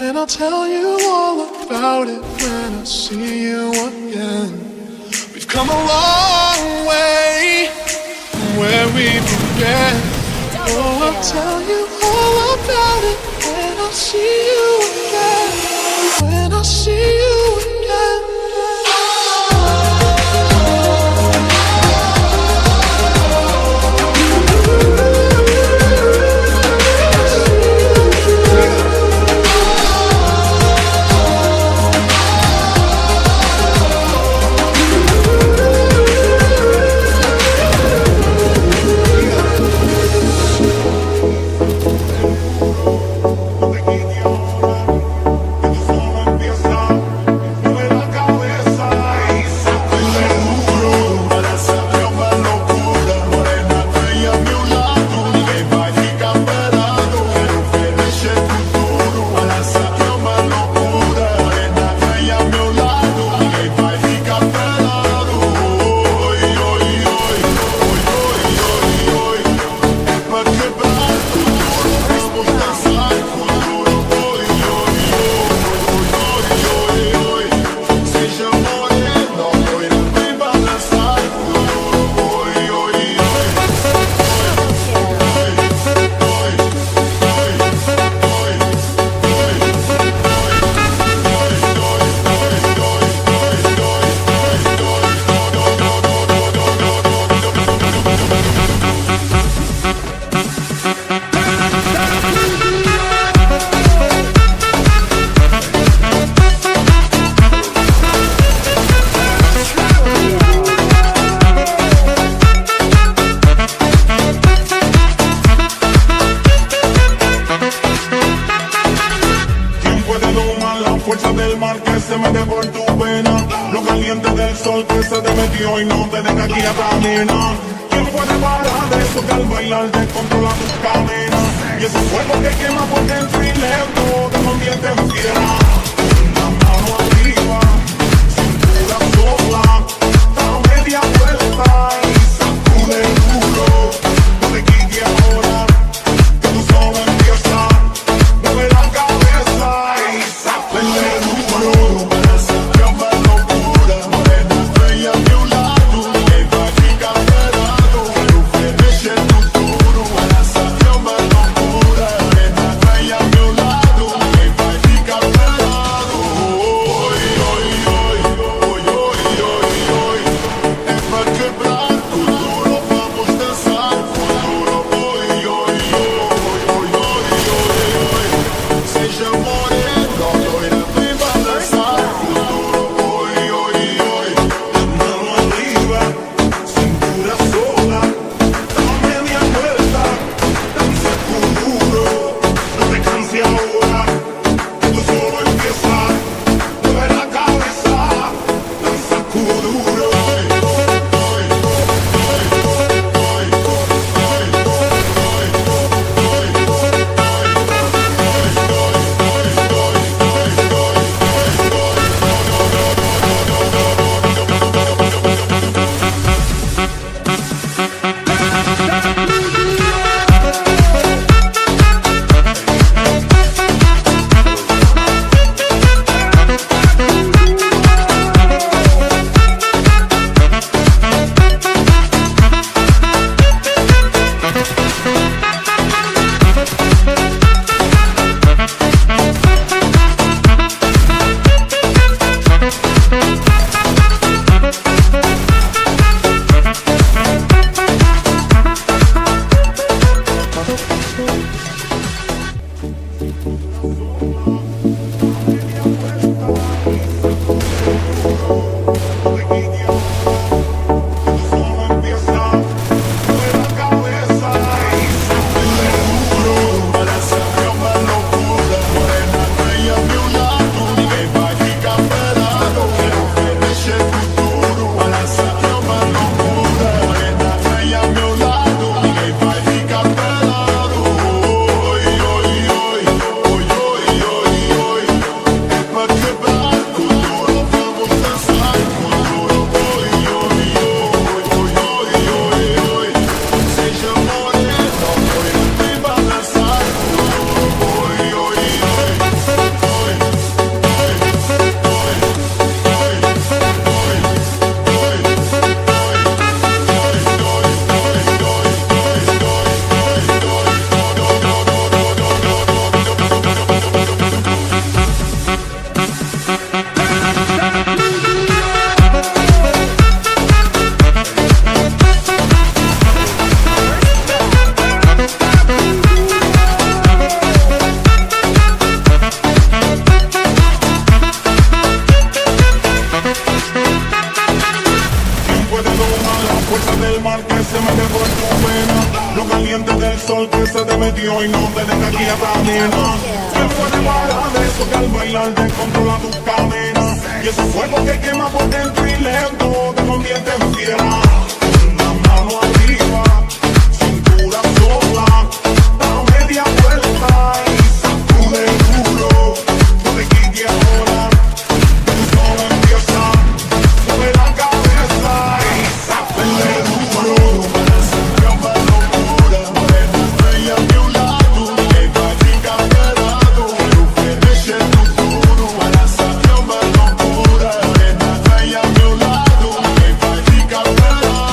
And I'll tell you all about it when I see you again. We've come a long way from where we began. Oh, I'll tell you all about it when I see you again. When I see you again. al bailar descontrola tus cadenas. Y ese fuego que quema por dentro y lento te convierte en fiera. Una mano arriba, cintura sola, da media vuelta y sacude duro. No te quites ahora, que tú solo empiezas. Mueve la cabeza y sacude duro. Para siempre más locura, morena estrella a mi lado. Que va a ficar pelado, pero feliz en tu futuro. Para siempre más locura, morena estrella a mi lado. Que va a ficar pelado. Hoy, hoy, hoy, hoy, hoy, hoy, hoy. Es para quebrar tu duro, vamos a danzar futuro. Hoy, hoy, hoy, hoy, hoy, hoy, hoy. Seja moreno, loira, vem balançar futuro. Hoy, hoy, hoy. Mano arriba, cintura sola, da media vuelta, danza futuro. No te canses ahora, que tú solo empiezas. Mueve la cabeza, danza futuro. Lo caliente del sol que se te metió y no te deja quieta, nena. ¿Quién puede parar eso que al bailar descontrola tus cadenas? Y ese fuego que quema por dentro y lento te convierte en fiera. Una mano arriba, cintura sola, da media vuelta y sacude duro. No te quites ahora, que tú solo empiezas. Mueve la cabeza y sacude duro. Loucura, morena, vem ao meu lado, ninguém vai ficar parado.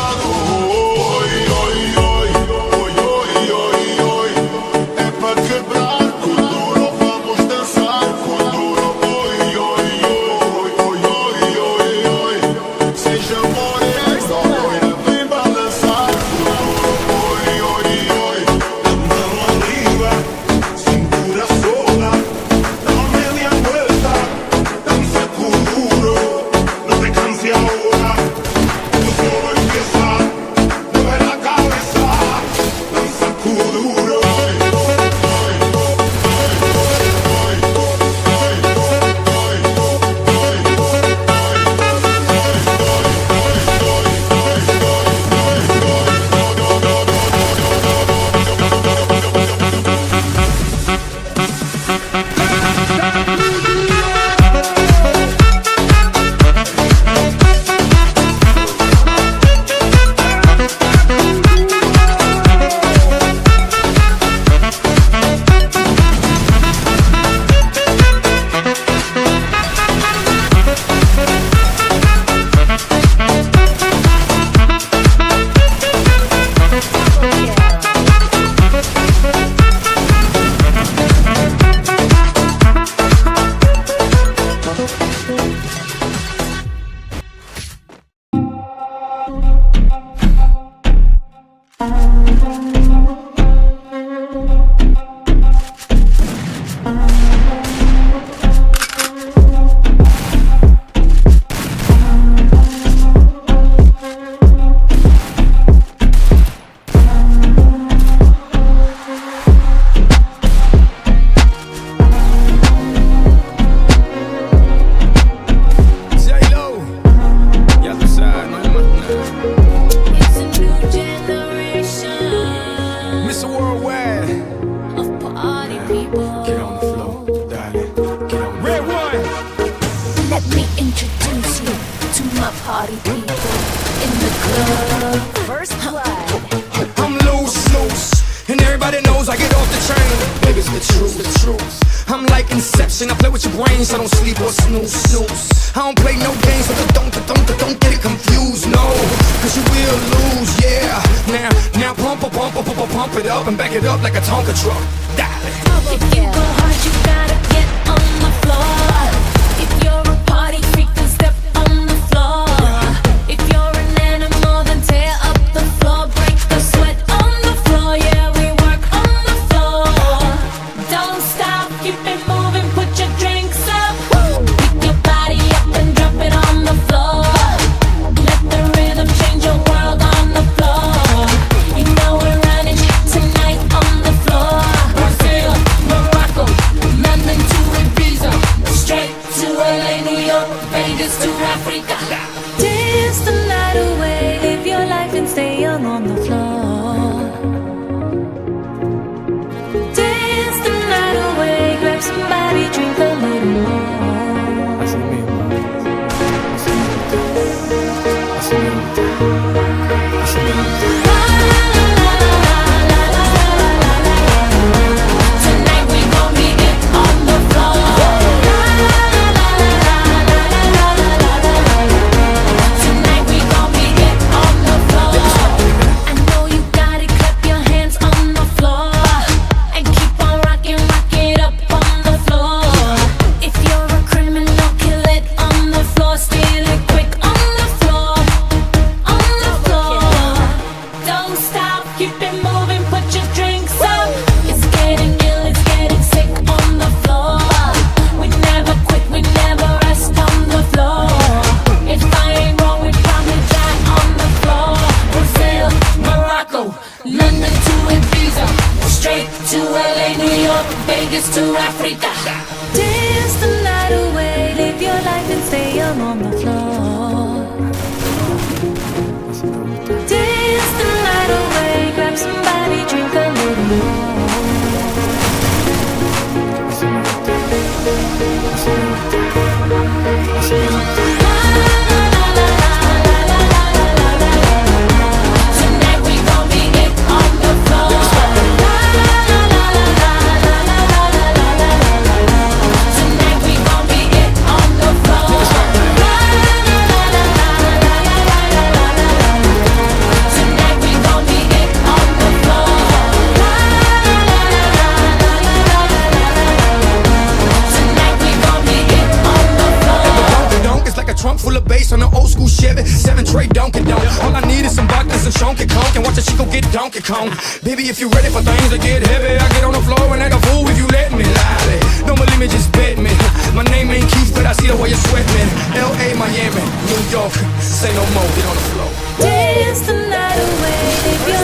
party people in the club. First blood. I'm loose, and everybody knows I get off the train. Baby, it's the truth. I'm like Inception, I play with your brain, so don't sleep or snooze. I don't play no games, so don't get it confused, no. Cause you will lose, yeah. Now pump it up and back it up like a Tonka truck. Darling. If you go hard, you gotta get on the floor. If you're a party freak, then step on the floor. If you're an animal, then tear up the floor. Break the sweat on the floor, yeah, we work on the floor. Don't stop, keep it moving, put your drinks up. Pick your body up and drop it on the floor. Let the rhythm change your world on the floor. You know we're running tonight on the floor. Brazil, Morocco, London to Ibiza, straight to LA, New York, Vegas to Africa. Dance the night away, live your life and stay young on the floor. Dance the night away, grab somebody, drink a little more. Así mismo. Tonight we gon' be it on the floor. Tonight we gon' be it on the floor. I know you got it, clap your hands on the floor. And keep on rocking, rock it up on the floor. If you're a criminal, kill it on the floor. Steal it quick on the floor. On the floor. Don't stop, keep it moving, put your drinks up. It's getting ill, it's getting sick on the floor. We never quit, we never rest on the floor. If I ain't wrong, we probably die on the floor. Brazil, Morocco, London to Ibiza, straight to LA, New York, Vegas to Africa. Dance the night away, live your life and stay young on the floor. Dance the night away, grab somebody, drink a little more. Tonight we gon' be it on the floor. Tonight we gon' be it on the floor. Tonight we gon' be it on the floor. Tonight we gon' be it on the floor. Donk is like a trunk full of bass on an old school Chevy 7 tray Donkey Donk. All I need is some vodka and some Chunky Conk, and watch a chico get Donkey Kong. Baby, if you ready for things to get heavy, I get on the floor and act a fool if you let me. Lie. Don't believe me, just bet me. My name ain't Keith, but I see the way you sweat me. L.A., Miami, New York, say no more, get on the floor. Dance the night away, live your